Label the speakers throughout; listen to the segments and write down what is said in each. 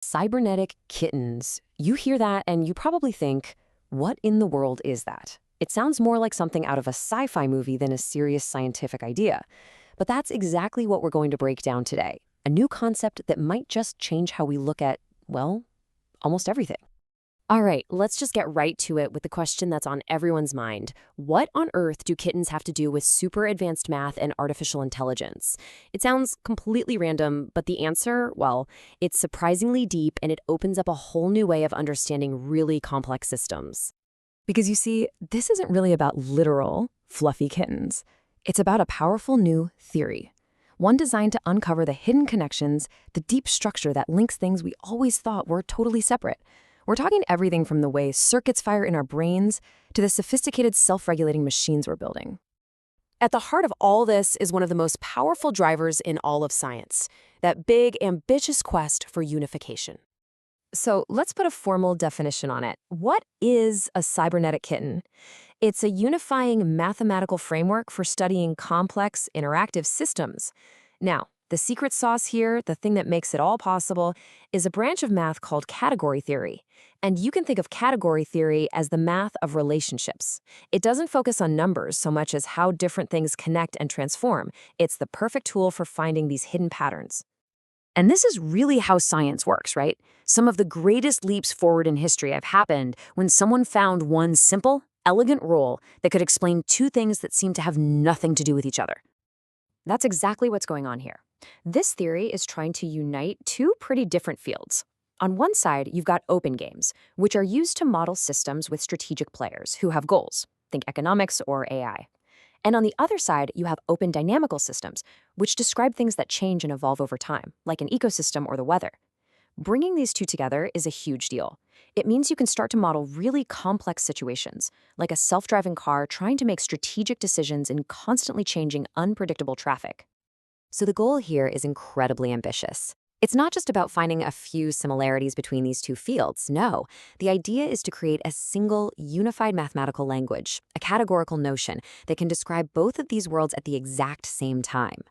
Speaker 1: Cybernetic kittens. You hear that and you probably think, what in the world is that? It sounds more like something out of a sci-fi movie than a serious scientific idea. But that's exactly what we're going to break down today. A new concept that might just change how we look at, well, almost everything. All right, let's just get right to it with the question that's on everyone's mind. What on earth do kittens have to do with super advanced math and artificial intelligence? It sounds completely random, but the answer, well, it's surprisingly deep and it opens up a whole new way of understanding really complex systems. Because you see, this isn't really about literal, fluffy kittens. It's about a powerful new theory. One designed to uncover the hidden connections, the deep structure that links things we always thought were totally separate. We're talking everything from the way circuits fire in our brains to the sophisticated self-regulating machines we're building. At the heart of all this is one of the most powerful drivers in all of science, that big, ambitious quest for unification. So let's put a formal definition on it. What is a cybernetic kitten? It's a unifying mathematical framework for studying complex, interactive systems. Now, the secret sauce here, the thing that makes it all possible, is a branch of math called category theory. And you can think of category theory as the math of relationships. It doesn't focus on numbers so much as how different things connect and transform. It's the perfect tool for finding these hidden patterns. And this is really how science works, right? Some of the greatest leaps forward in history have happened when someone found one simple, elegant rule that could explain two things that seem to have nothing to do with each other. That's exactly what's going on here. This theory is trying to unite two pretty different fields. On one side, you've got open games, which are used to model systems with strategic players who have goals. Think economics or AI. And on the other side, you have open dynamical systems, which describe things that change and evolve over time, like an ecosystem or the weather. Bringing these two together is a huge deal. It means you can start to model really complex situations, like a self-driving car trying to make strategic decisions in constantly changing, unpredictable traffic. So the goal here is incredibly ambitious. It's not just about finding a few similarities between these two fields. No, the idea is to create a single, unified mathematical language, a categorical notion that can describe both of these worlds at the exact same time.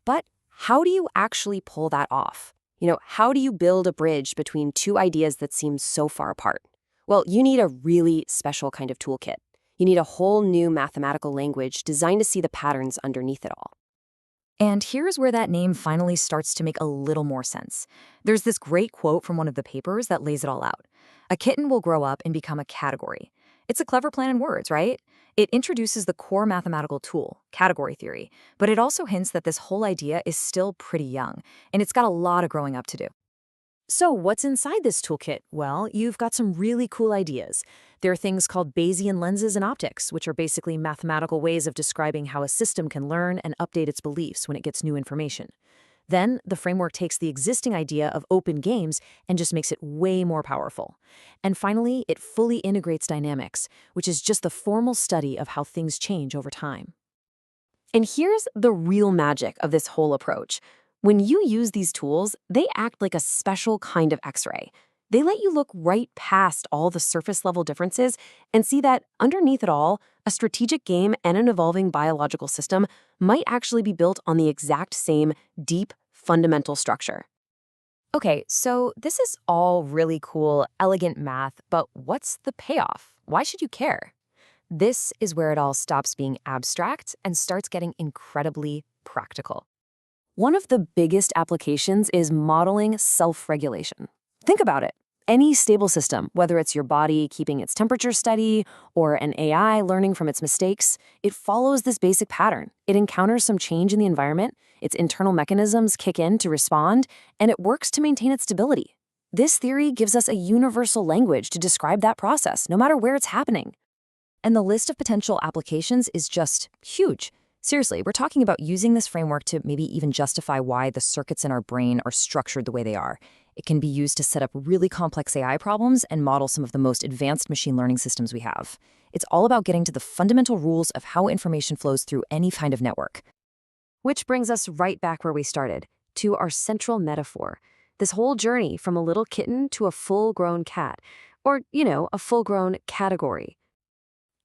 Speaker 1: But how do you actually pull that off? How do you build a bridge between two ideas that seem so far apart? Well, you need a really special kind of toolkit. You need a whole new mathematical language designed to see the patterns underneath it all. And here's where that name finally starts to make a little more sense. There's this great quote from one of the papers that lays it all out. A kitten will grow up and become a category. It's a clever plan in words, right? It introduces the core mathematical tool, category theory, but it also hints that this whole idea is still pretty young, and it's got a lot of growing up to do. So what's inside this toolkit? Well, you've got some really cool ideas. There are things called Bayesian lenses in optics, which are basically mathematical ways of describing how a system can learn and update its beliefs when it gets new information. Then, the framework takes the existing idea of open games and just makes it way more powerful. And finally, it fully integrates dynamics, which is just the formal study of how things change over time. And here's the real magic of this whole approach. When you use these tools, they act like a special kind of X-ray. They let you look right past all the surface-level differences and see that underneath it all, a strategic game and an evolving biological system might actually be built on the exact same deep, fundamental structure. Okay, so this is all really cool, elegant math, but what's the payoff? Why should you care? This is where it all stops being abstract and starts getting incredibly practical. One of the biggest applications is modeling self-regulation. Think about it. Any stable system, whether it's your body keeping its temperature steady or an AI learning from its mistakes, it follows this basic pattern. It encounters some change in the environment, its internal mechanisms kick in to respond, and it works to maintain its stability. This theory gives us a universal language to describe that process, no matter where it's happening. And the list of potential applications is just huge. Seriously, we're talking about using this framework to maybe even justify why the circuits in our brain are structured the way they are. It can be used to set up really complex AI problems and model some of the most advanced machine learning systems we have. It's all about getting to the fundamental rules of how information flows through any kind of network. Which brings us right back where we started, to our central metaphor. This whole journey from a little kitten to a full-grown cat, or, a full-grown category.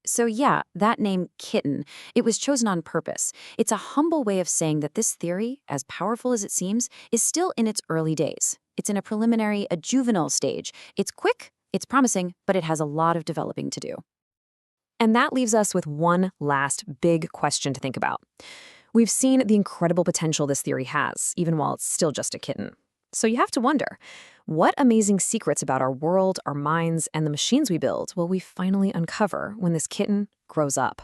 Speaker 1: So yeah, that name, kitten, it was chosen on purpose. It's a humble way of saying that this theory, as powerful as it seems, is still in its early days.
Speaker 2: It's in a juvenile stage. It's quick, it's promising, but it has a lot of developing to do.
Speaker 1: And that leaves us with one last big question to think about. We've seen the incredible potential this theory has, even while it's still just a kitten. So you have to wonder, what amazing secrets about our world, our minds, and the machines we build will we finally uncover when this kitten grows up?